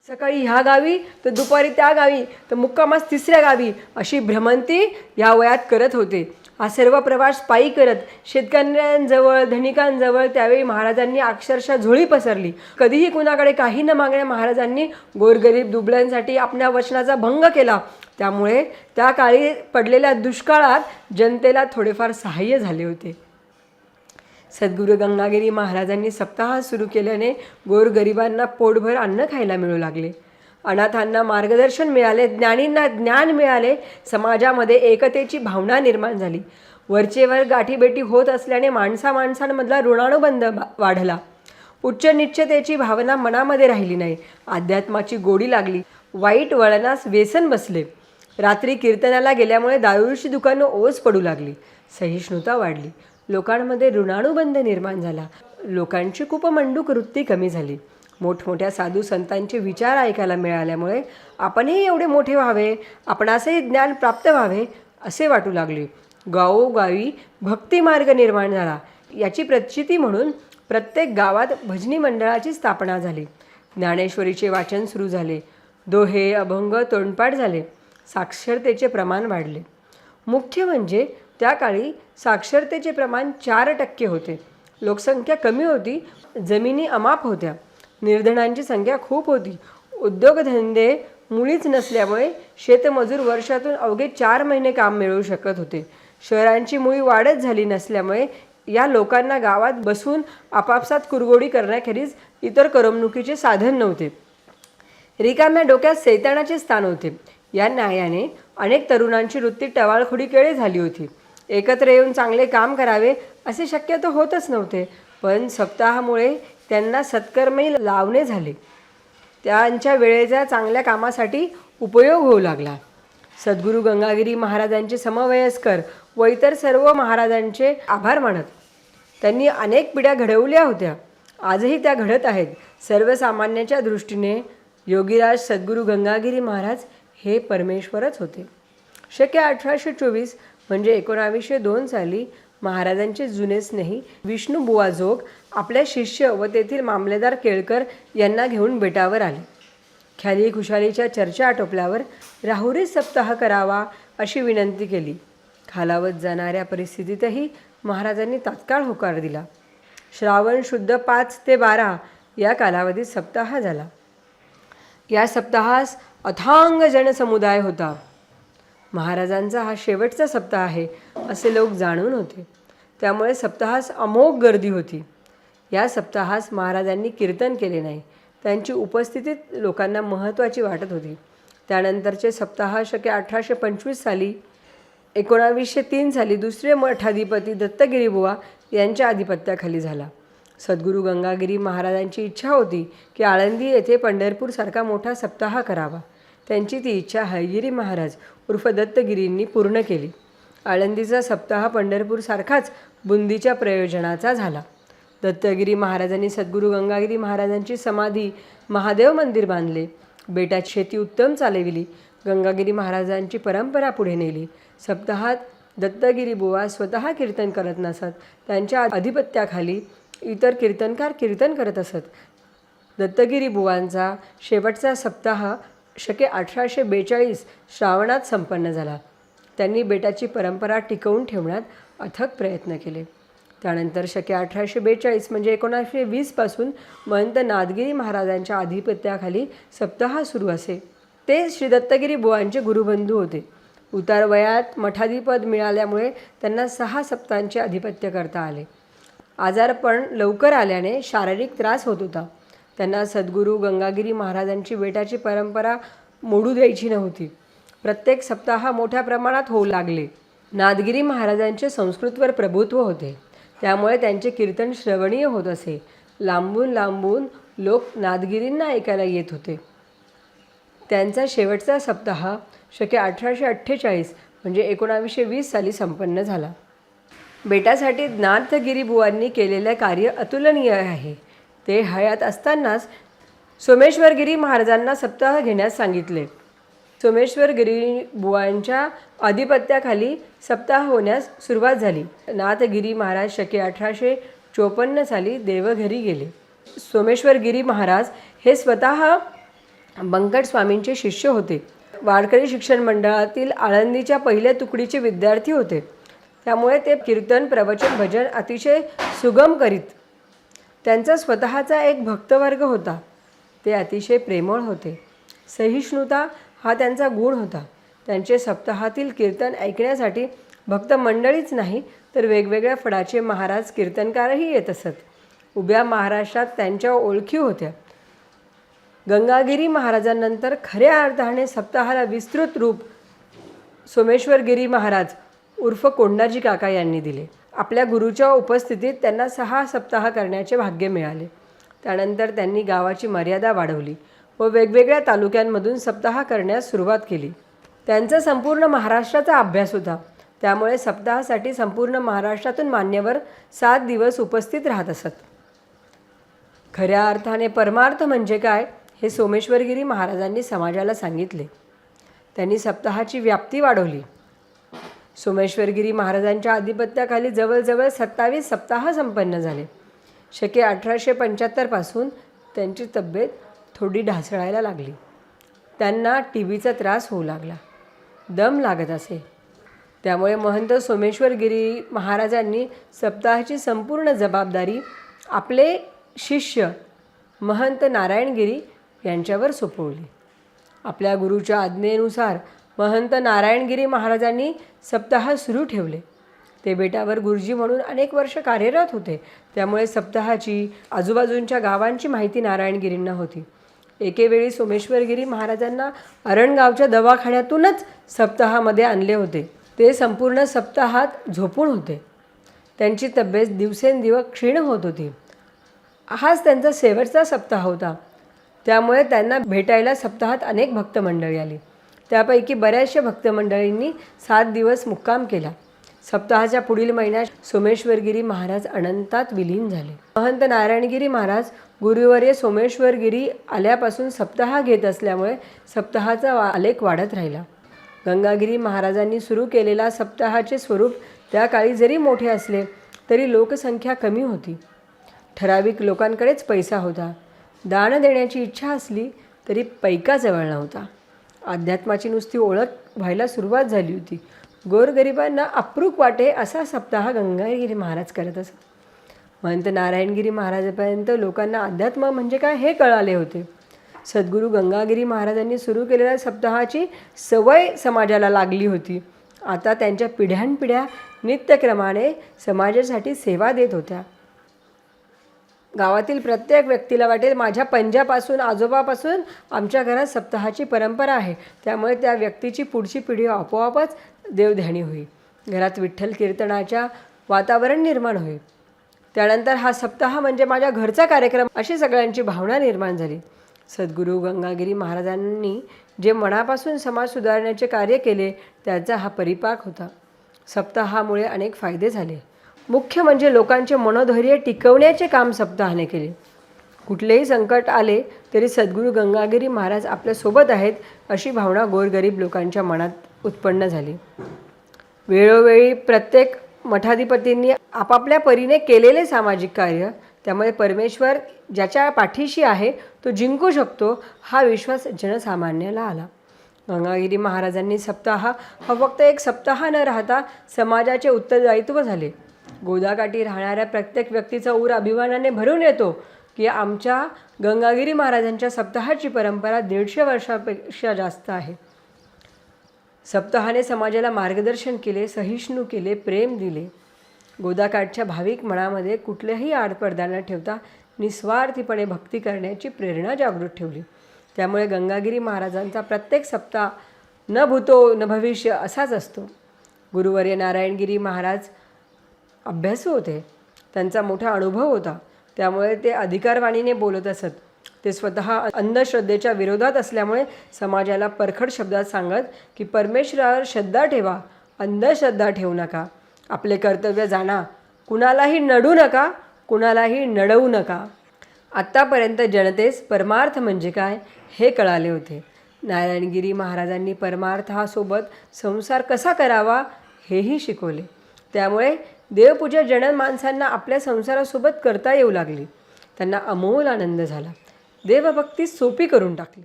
सकाळी ह्या गावी तर दुपारी त्या गावी तर मुक्कामास तिसऱ्या गावी अशी भ्रमंती या वयात करत होते. हा सर्व प्रवास पायी करत शेतकऱ्यांजवळ धनिकांजवळ त्यावेळी महाराजांनी अक्षरशः झोळी पसरली. कधीही कुणाकडे काही न मागण्या महाराजांनी गोरगरीब दुबळ्यांसाठी आपल्या वचनाचा भंग केला. त्यामुळे त्या काळी पडलेल्या दुष्काळात जनतेला थोडेफार सहाय्य झाले होते. सद्गुरू गंगागिरी महाराजांनी सप्ताह सुरू केल्याने गोरगरिबांना पोटभर अन्न खायला मिळू लागले. अनाथांना मार्गदर्शन मिळाले, ज्ञानींना ज्ञान मिळाले, समाजामध्ये एकतेची भावना निर्माण झाली. वरचेवर गाठीभेटी होत असल्याने माणसांमधला ऋणानुबंध वाढला. उच्च निश्चतेची भावना मनामध्ये राहिली नाही. अध्यात्माची गोडी लागली. वाईट वळणास व्यसन बसले. रात्री कीर्तनाला गेल्यामुळे दारूची दुकानं ओस पडू लागली. सहिष्णुता वाढली. लोकांमध्ये ऋणानुबंध निर्माण झाला. लोकांची कुपमंडूक वृत्ती कमी झाली. मोठमोठ्या साधू संतांचे विचार ऐकायला मिळाल्यामुळे आपणही एवढे मोठे व्हावे, आपणासही ज्ञान प्राप्त व्हावे असे वाटू लागले. गावोगावी भक्तिमार्ग निर्माण झाला. याची प्रचिती म्हणून प्रत्येक गावात भजनी मंडळाची स्थापना झाली. ज्ञानेश्वरीचे वाचन सुरू झाले. दोहे अभंग तोंडपाठ झाले. साक्षरतेचे प्रमाण वाढले. मुख्य म्हणजे त्या काळी साक्षरतेचे प्रमाण 4% होते. लोकसंख्या कमी होती. जमिनी अमाप होत्या. निर्धनांची संख्या खूप होती. उद्योगधंदे मुळीच नसल्यामुळे शेतमजूर वर्षातून अवघे 4 महिने काम मिळवू शकत होते. शहरांची मुळी वाढच झाली नसल्यामुळे या लोकांना गावात बसून आपापसात कुरघोडी करण्याखेरीज इतर करमणुकीचे साधन नव्हते. रिकाम्या डोक्यात सैतानाचे स्थान होते. या न्यायाने अनेक तरुणांची वृत्ती टवाळखोडीकडे झाली होती. एकत्र येऊन चांगले काम करावे असे शक्यतो होतच नव्हते. पण सप्ताहामुळे त्यांना सत्कर्मी लावणे झाले. त्यांच्या वेळेच्या चांगल्या कामासाठी उपयोग होऊ लागला. सद्गुरू गंगागिरी महाराजांचे समवयस्कर व इतर सर्व महाराजांचे आभार मानत त्यांनी अनेक पिढ्या घडवल्या होत्या. आजही त्या घडत आहेत. सर्वसामान्याच्या दृष्टीने योगीराज सद्गुरू गंगागिरी महाराज हे परमेश्वरच होते. शके 1824 म्हणजे 1902 साली महाराजांचे जुने स्नेही विष्णुबुवा जोग आपल्या शिष्य व तेथील मामलेदार केळकर यांना घेऊन बेटावर आले. ख्याली खुशालीच्या चर्चा आटोपल्यावर राहुरी सप्ताह करावा अशी विनंती केली. खालावत जाणाऱ्या परिस्थितीतही महाराजांनी तात्काळ होकार दिला. श्रावण शुद्ध 5 ते 12 या कालावधीत सप्ताह झाला. या सप्ताहास अथांग जनसमुदाय होता. महाराजांचा हा शेवटचा सप्ताह आहे असे लोक जाणून होते. त्यामुळे सप्ताहास अमोघ गर्दी होती. या सप्ताहास महाराजांनी कीर्तन केले नाही. त्यांची उपस्थिती लोकांना महत्त्वाची वाटत होती. त्यानंतरचे सप्ताह शके 1825 साली 1903 साली दुसरे मठाधिपती दत्तगिरीबुवा यांच्या अधिपत्याखाली झाला. सद्गुरू गंगागिरी महाराजांची इच्छा होती की आळंदी येथे पंढरपूरसारखा मोठा सप्ताह करावा. त्यांची ती इच्छा हयगिरी महाराज उर्फ दत्तगिरींनी पूर्ण केली. आळंदीचा सप्ताह पंढरपूरसारखाच बुंदीच्या प्रयोजनाचा झाला. दत्तगिरी महाराजांनी सद्गुरू गंगागिरी महाराजांची समाधी महादेव मंदिर बांधले. बेटाची शेती उत्तम चालविली. गंगागिरी महाराजांची परंपरा पुढे नेली. सप्ताहात दत्तगिरी बुवा स्वतः कीर्तन करत नसत. त्यांच्या अधिपत्याखाली इतर कीर्तनकार कीर्तन करत असत. दत्तगिरी बुवांचा शेवटचा सप्ताह शके 1842 श्रावणात संपन्न झाला. त्यांनी बेटाची परंपरा टिकवून ठेवण्यात अथक प्रयत्न केले. त्यानंतर शके 1842 म्हणजे 1920 पासून महंत नादगिरी महाराजांच्या अधिपत्याखाली सप्ताह सुरू असे. ते श्री दत्तगिरी बुवांचे गुरुबंधू होते. उतार वयात मठाधिपद मिळाल्यामुळे त्यांना 6 सप्ताहांचे अधिपत्य करता आले. आजारपण लवकर आल्याने शारीरिक त्रास होत होता. त्यांना सद्गुरू गंगागिरी महाराजांची बेटाची परंपरा मोडू द्यायची नव्हती. प्रत्येक सप्ताह मोठ्या प्रमाणात होऊ लागले. नादगिरी महाराजांचे संस्कृतवर प्रभुत्व होते. त्यामुळे त्यांचे कीर्तन श्रवणीय होत असे. लांबून लांबून लोक नादगिरींना ऐकायला येत होते. त्यांचा शेवटचा सप्ताह शके 1848 म्हणजे 1920 साली संपन्न झाला. बेटासाठी नाथगिरी बुवांनी केलेले कार्य अतुलनीय आहे. ते हयात असतानाच सोमेश्वरगिरी महाराजांना सप्ताह घेण्यास सांगितले. सोमेश्वरगिरी बुवांच्या अधिपत्याखाली सप्ताह होण्यास सुरुवात झाली. नाथगिरी महाराज शके 1854 साली देवघरी गेले. सोमेश्वरगिरी महाराज हे स्वतः बंकट स्वामींचे शिष्य होते. वारकरी शिक्षण मंडळातील आळंदीच्या पहिल्या तुकडीचे विद्यार्थी होते. त्यामुळे ते कीर्तन, प्रवचन, भजन अतिशय सुगम करीत. त्यांचा स्वतःचा एक भक्तवर्ग होता. ते अतिशय प्रेमळ होते. सहिष्णुता हा त्यांचा गुण होता. त्यांचे सप्ताहातील कीर्तन ऐकण्यासाठी भक्त मंडळीच नाही तर वेगवेगळ्या फडाचे महाराज कीर्तनकारही येत असत. उभ्या महाराष्ट्रात त्यांच्या ओळखी होत्या. गंगागिरी महाराजांनंतर खऱ्या अर्थाने सप्ताहाला विस्तृत रूप सोमेश्वरगिरी महाराज उर्फ कोंडाजी काका यांनी दिले. आपल्या गुरुच्या उपस्थितीत त्यांना 6 सप्ताह करण्याचे भाग्य मिळाले. त्यानंतर त्यांनी गावाची मर्यादा वाढवली व वेगवेगळ्या तालुक्यांमधून सप्ताह करण्यास सुरुवात केली. त्यांचा संपूर्ण महाराष्ट्राचा अभ्यास होता. त्यामुळे सप्ताहासाठी संपूर्ण महाराष्ट्रातून मान्यवर 7 दिवस उपस्थित राहत असत. खऱ्या अर्थाने परमार्थ म्हणजे काय हे सोमेश्वरगिरी महाराजांनी समाजाला सांगितले. त्यांनी सप्ताहाची व्याप्ती वाढवली. सोमेश्वरगिरी महाराजांच्या आधिपत्याखाली जवळजवळ 27 सप्ताह संपन्न झाले. शके 1875 पासून त्यांची तब्येत थोडी ढासळायला लागली. त्यांना टीबीचा त्रास होऊ लागला. दम लागत असे. त्यामुळे महंत सोमेश्वरगिरी महाराजांनी सप्ताहाची संपूर्ण जबाबदारी आपले शिष्य महंत नारायणगिरी यांच्यावर सोपवली. आपल्या गुरुच्या आज्ञेनुसार महंत नारायणगिरी महाराजांनी सप्ताह सुरू ठेवले. ते बेटावर गुरुजी म्हणून अनेक वर्ष कार्यरत होते. त्यामुळे सप्ताहाची आजूबाजूंच्या गावांची माहिती नारायणगिरींना होती. एकेवेळी सोमेश्वरगिरी महाराजांना अरणगावच्या दवाखान्यातूनच सप्ताहामध्ये आणले होते. ते संपूर्ण सप्ताहात झोपून होते. त्यांची तब्येत दिवसेंदिवस क्षीण होत होती. हाच त्यांचा शेवटचा सप्ताह होता. त्यामुळे त्यांना भेटायला सप्ताहात अनेक भक्तमंडळी आली. त्यापैकी बऱ्याचशा भक्तमंडळींनी 7 दिवस मुक्काम केला. सप्ताहाच्या पुढील महिन्यात सोमेश्वरगिरी महाराज अनंतात विलीन झाले. महंत नारायणगिरी महाराज गुरुवर्य सोमेश्वरगिरी आल्यापासून सप्ताह घेत असल्यामुळे सप्ताहाचा आलेख वाढत राहिला. गंगागिरी महाराजांनी सुरू केलेला सप्ताहाचे स्वरूप त्या काळी जरी मोठे असले तरी लोकसंख्या कमी होती. ठराविक लोकांकडेच पैसा होता. दान देण्याची इच्छा असली तरी पैका जवळ नव्हता. अध्यात्माची नुसती ओळख व्हायला सुरुवात झाली होती. गोरगरिबांना अप्रूप वाटे असा सप्ताह गंगागिरी महाराज करत असत. महंत नारायणगिरी महाराजांपर्यंत लोकांना अध्यात्म म्हणजे काय हे कळाले होते. सद्गुरू गंगागिरी महाराजांनी सुरू केलेल्या सप्ताहाची सवय समाजाला लागली होती. आता त्यांच्या पिढ्यानपिढ्या नित्यक्रमाने समाजासाठी सेवा देत होत्या. गावातील प्रत्येक व्यक्तीला वाटेल माझ्या पंजापासून आजोबापासून आमच्या घरात सप्ताहाची परंपरा आहे. त्यामुळे त्या व्यक्तीची पुढची पिढी आपोआपच देवध्यानी होईल. घरात विठ्ठल कीर्तनाच्या वातावरण निर्माण होईल. त्यानंतर हा सप्ताह म्हणजे माझ्या घरचा कार्यक्रम अशी सगळ्यांची भावना निर्माण झाली. सद्गुरू गंगागिरी महाराजांनी जे मनापासून समाज सुधारण्याचे कार्य केले त्याचा हा परिपाक होता. सप्ताहामुळे अनेक फायदे झाले. मुख्य म्हणजे लोकांचे मनोधैर्य टिकवण्याचे काम सप्ताहाने केले. कुठलेही संकट आले तरी सद्गुरू गंगागिरी महाराज आपल्यासोबत आहेत अशी भावना गोरगरीब लोकांच्या मनात उत्पन्न झाली. वेळोवेळी प्रत्येक मठाधिपतींनी आपापल्या परीने केलेले सामाजिक कार्य, त्यामुळे परमेश्वर ज्याच्या पाठीशी आहे तो जिंकू शकतो हा विश्वास जनसामान्याला आला. गंगागिरी महाराजांनी सप्ताह हा फक्त एक सप्ताह न राहता समाजाचे उत्तरदायित्व झाले. गोदाकाठी राहणाऱ्या प्रत्येक व्यक्तीचा ऊर अभिमानाने भरून येतो की आमच्या गंगागिरी महाराजांच्या सप्ताहाची परंपरा 150 वर्षापेक्षा जास्त आहे. सप्ताहाने समाजाला मार्गदर्शन केले, सहिष्णू केले, प्रेम दिले. गोदाकाठच्या भाविक मनामध्ये कुठल्याही आडपडदा न ठेवता निस्वार्थीपणे भक्ती करण्याची प्रेरणा जागृत ठेवली. त्यामुळे गंगागिरी महाराजांचा प्रत्येक सप्ताह न भूतो न भविष्य असाच असतो. गुरुवर्य नारायणगिरी महाराज अभ्यासू होते. त्यांचा मोठा अनुभव होता. त्यामुळे ते अधिकारवाणीने बोलत असत. ते स्वतः अंधश्रद्धेच्या विरोधात असल्यामुळे समाजाला परखड शब्दात सांगत की परमेश्वरावर श्रद्धा ठेवा, अंधश्रद्धा ठेवू नका, आपले कर्तव्य जाणा, कुणालाही नडू नका, कुणालाही नडवू नका. आत्तापर्यंत जनतेस परमार्थ म्हणजे काय हे कळाले होते. नारायणगिरी महाराजांनी परमार्थासोबत संसार कसा करावा हेही शिकवले. त्यामुळे देवपूजा जनमानसांना आपल्या संसारासोबत करता येऊ लागली. त्यांना अमोल आनंद झाला. देवभक्ती सोपी करून टाकली.